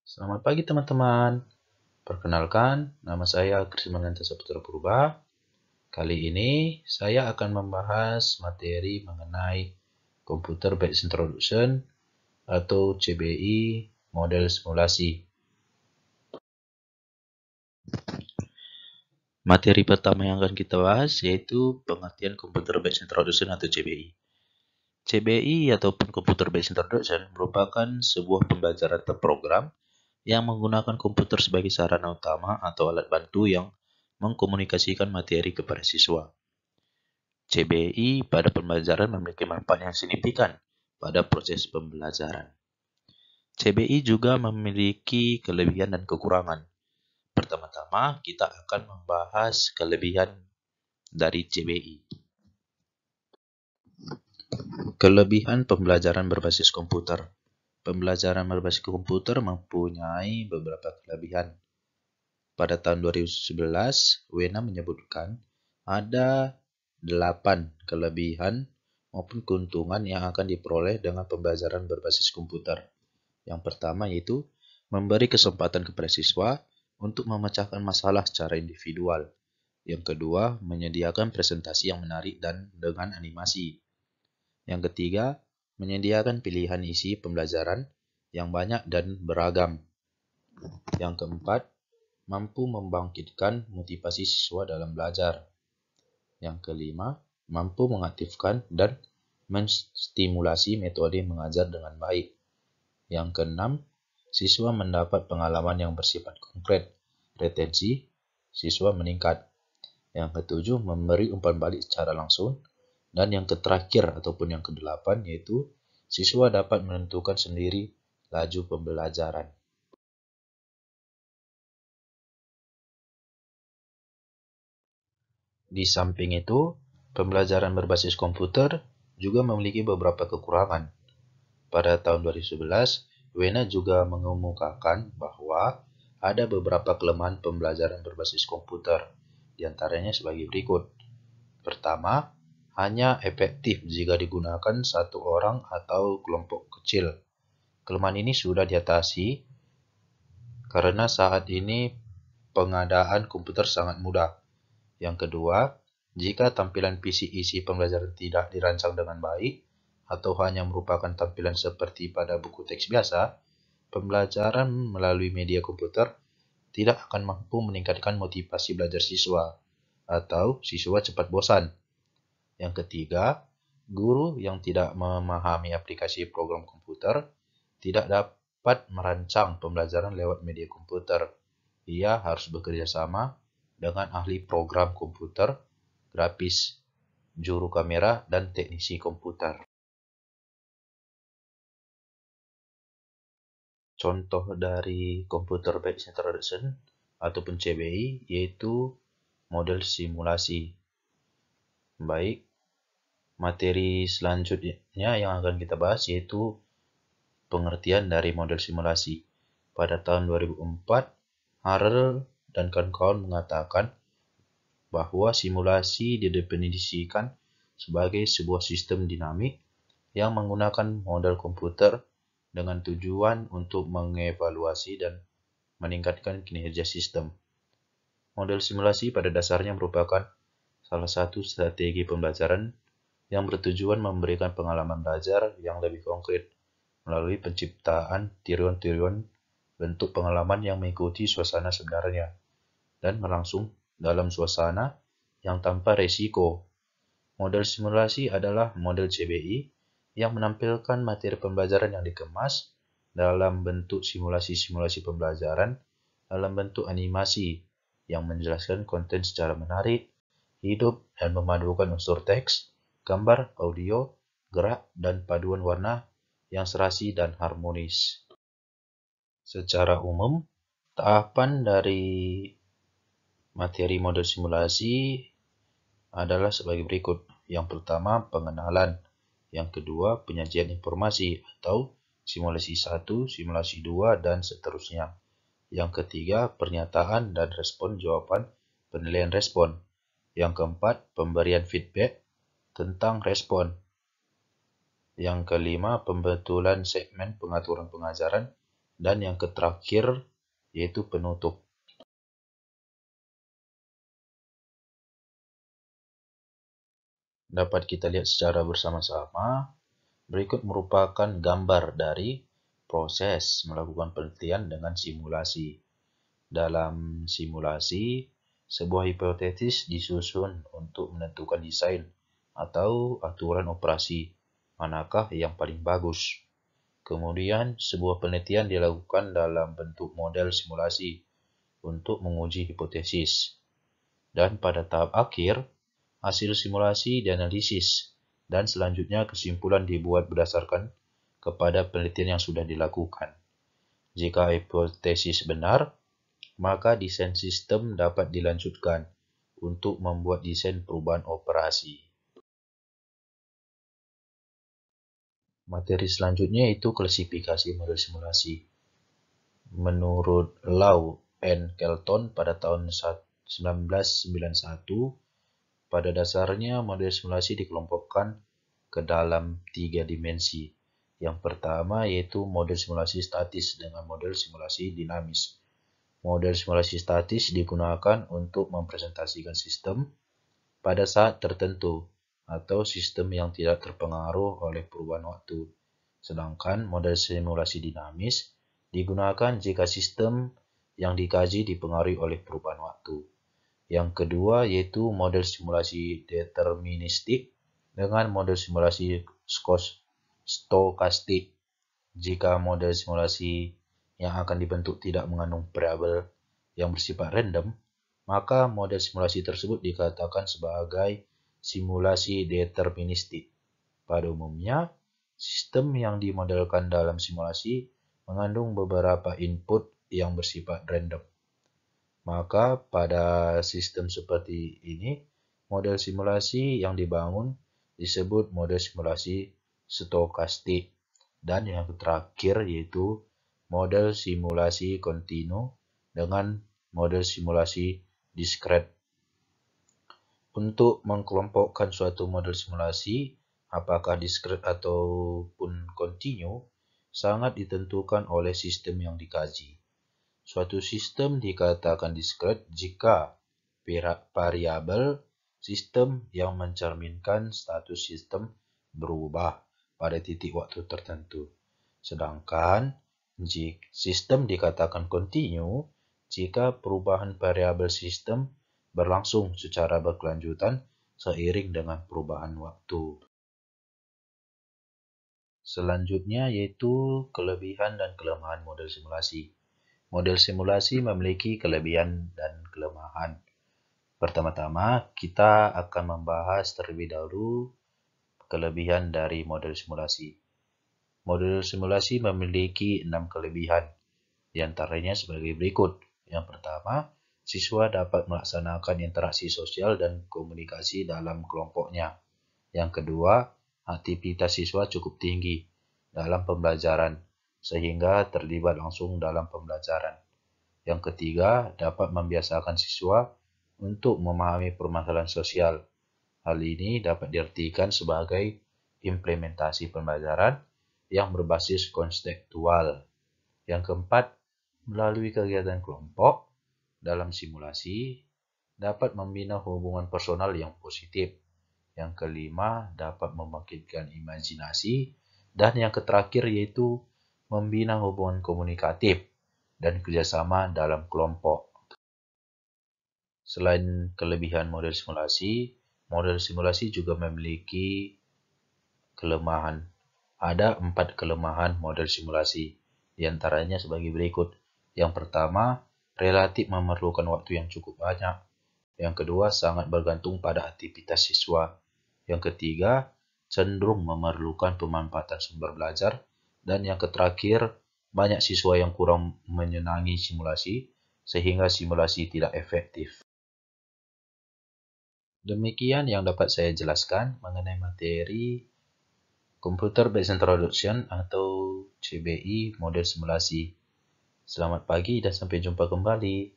Selamat pagi teman-teman. Perkenalkan, nama saya Krismananta Saputra Purba. Kali ini saya akan membahas materi mengenai Computer Based Introduction atau CBI model simulasi. Materi pertama yang akan kita bahas yaitu pengertian Computer Based Introduction atau CBI. CBI ataupun Computer Based Introduction merupakan sebuah pembelajaran terprogram yang menggunakan komputer sebagai sarana utama atau alat bantu yang mengkomunikasikan materi kepada siswa. CBI pada pembelajaran memiliki manfaat yang signifikan pada proses pembelajaran. CBI juga memiliki kelebihan dan kekurangan. Pertama-tama, kita akan membahas kelebihan dari CBI. Kelebihan pembelajaran berbasis komputer. Pembelajaran berbasis komputer mempunyai beberapa kelebihan. Pada tahun 2011, Wena menyebutkan ada 8 kelebihan maupun keuntungan yang akan diperoleh dengan pembelajaran berbasis komputer. Yang pertama yaitu memberi kesempatan kepada siswa untuk memecahkan masalah secara individual. Yang kedua, menyediakan presentasi yang menarik dan dengan animasi. Yang ketiga, menyediakan pilihan isi pembelajaran yang banyak dan beragam. Yang keempat, mampu membangkitkan motivasi siswa dalam belajar. Yang kelima, mampu mengaktifkan dan menstimulasi metode mengajar dengan baik. Yang keenam, siswa mendapat pengalaman yang bersifat konkret. Retensi siswa meningkat. Yang ketujuh, memberi umpan balik secara langsung. Dan yang terakhir ataupun yang kedelapan yaitu siswa dapat menentukan sendiri laju pembelajaran. Di samping itu, pembelajaran berbasis komputer juga memiliki beberapa kekurangan. Pada tahun 2011, Wena juga mengemukakan bahwa ada beberapa kelemahan pembelajaran berbasis komputer, diantaranya sebagai berikut. Pertama, hanya efektif jika digunakan satu orang atau kelompok kecil. Kelemahan ini sudah diatasi karena saat ini pengadaan komputer sangat mudah. Yang kedua, jika tampilan PC isi pembelajaran tidak dirancang dengan baik atau hanya merupakan tampilan seperti pada buku teks biasa, pembelajaran melalui media komputer tidak akan mampu meningkatkan motivasi belajar siswa atau siswa cepat bosan. Yang ketiga, guru yang tidak memahami aplikasi program komputer tidak dapat merancang pembelajaran lewat media komputer. Ia harus bekerja sama dengan ahli program komputer, grafis, juru kamera, dan teknisi komputer. Contoh dari Computer Based Introduction ataupun CBI yaitu model simulasi. Baik, materi selanjutnya yang akan kita bahas yaitu pengertian dari model simulasi. Pada tahun 2004, Harrell dan kawan-kawan mengatakan bahwa simulasi didefinisikan sebagai sebuah sistem dinamik yang menggunakan model komputer dengan tujuan untuk mengevaluasi dan meningkatkan kinerja sistem. Model simulasi pada dasarnya merupakan salah satu strategi pembelajaran yang bertujuan memberikan pengalaman belajar yang lebih konkret melalui penciptaan tiruan-tiruan bentuk pengalaman yang mengikuti suasana sebenarnya dan berlangsung dalam suasana yang tanpa resiko. Model simulasi adalah model CBI yang menampilkan materi pembelajaran yang dikemas dalam bentuk simulasi-simulasi pembelajaran dalam bentuk animasi yang menjelaskan konten secara menarik, hidup, dan memadukan unsur teks, gambar, audio, gerak, dan paduan warna yang serasi dan harmonis. Secara umum, tahapan dari materi model simulasi adalah sebagai berikut. Yang pertama, pengenalan. Yang kedua, penyajian informasi atau simulasi 1, simulasi 2, dan seterusnya. Yang ketiga, pernyataan dan respon jawaban penilaian respon. Yang keempat, pemberian feedback tentang respon. Yang kelima, pembetulan segmen pengaturan pengajaran. dan yang terakhir yaitu penutup. Dapat kita lihat secara bersama-sama. Berikut merupakan gambar dari proses melakukan penelitian dengan simulasi. Dalam simulasi, sebuah hipotesis disusun untuk menentukan desain atau aturan operasi manakah yang paling bagus. Kemudian, sebuah penelitian dilakukan dalam bentuk model simulasi untuk menguji hipotesis. Dan pada tahap akhir, hasil simulasi dianalisis dan selanjutnya kesimpulan dibuat berdasarkan kepada penelitian yang sudah dilakukan. Jika hipotesis benar, maka desain sistem dapat dilanjutkan untuk membuat desain perubahan operasi. Materi selanjutnya itu klasifikasi model simulasi. Menurut Lau and Kelton pada tahun 1991, pada dasarnya model simulasi dikelompokkan ke dalam 3 dimensi. Yang pertama yaitu model simulasi statis dengan model simulasi dinamis. Model simulasi statis digunakan untuk mempresentasikan sistem pada saat tertentu atau sistem yang tidak terpengaruh oleh perubahan waktu. Sedangkan model simulasi dinamis digunakan jika sistem yang dikaji dipengaruhi oleh perubahan waktu. Yang kedua yaitu model simulasi deterministik dengan model simulasi stokastik. Jika model simulasi yang akan dibentuk tidak mengandung variabel yang bersifat random, maka model simulasi tersebut dikatakan sebagai simulasi deterministik. Pada umumnya, sistem yang dimodelkan dalam simulasi mengandung beberapa input yang bersifat random. Maka pada sistem seperti ini, model simulasi yang dibangun disebut model simulasi stokastik. Dan yang terakhir yaitu model simulasi kontinu dengan model simulasi diskret. Untuk mengkelompokkan suatu model simulasi, apakah diskret ataupun kontinu, sangat ditentukan oleh sistem yang dikaji. Suatu sistem dikatakan diskret jika variabel sistem yang mencerminkan status sistem berubah pada titik waktu tertentu. Sedangkan sistem dikatakan kontinu jika perubahan variabel sistem berlangsung secara berkelanjutan seiring dengan perubahan waktu. Selanjutnya yaitu kelebihan dan kelemahan model simulasi. Model simulasi memiliki kelebihan dan kelemahan. Pertama-tama, kita akan membahas terlebih dahulu kelebihan dari model simulasi. Model simulasi memiliki 6 kelebihan, di antaranya sebagai berikut. Yang pertama, siswa dapat melaksanakan interaksi sosial dan komunikasi dalam kelompoknya. Yang kedua, aktivitas siswa cukup tinggi dalam pembelajaran, sehingga terlibat langsung dalam pembelajaran. Yang ketiga, dapat membiasakan siswa untuk memahami permasalahan sosial. Hal ini dapat diartikan sebagai implementasi pembelajaran yang berbasis konseptual. Yang keempat, melalui kegiatan kelompok dalam simulasi dapat membina hubungan personal yang positif. Yang kelima, dapat membangkitkan imajinasi. Dan yang terakhir yaitu membina hubungan komunikatif dan kerjasama dalam kelompok. Selain kelebihan model simulasi juga memiliki kelemahan. Ada 4 kelemahan model simulasi, di antaranya sebagai berikut. Yang pertama, relatif memerlukan waktu yang cukup banyak. Yang kedua, sangat bergantung pada aktivitas siswa. Yang ketiga, cenderung memerlukan pemanfaatan sumber belajar. Dan yang terakhir, banyak siswa yang kurang menyenangi simulasi, sehingga simulasi tidak efektif. Demikian yang dapat saya jelaskan mengenai materi Computer Based Introduction atau CBI model simulasi. Selamat pagi dan sampai jumpa kembali.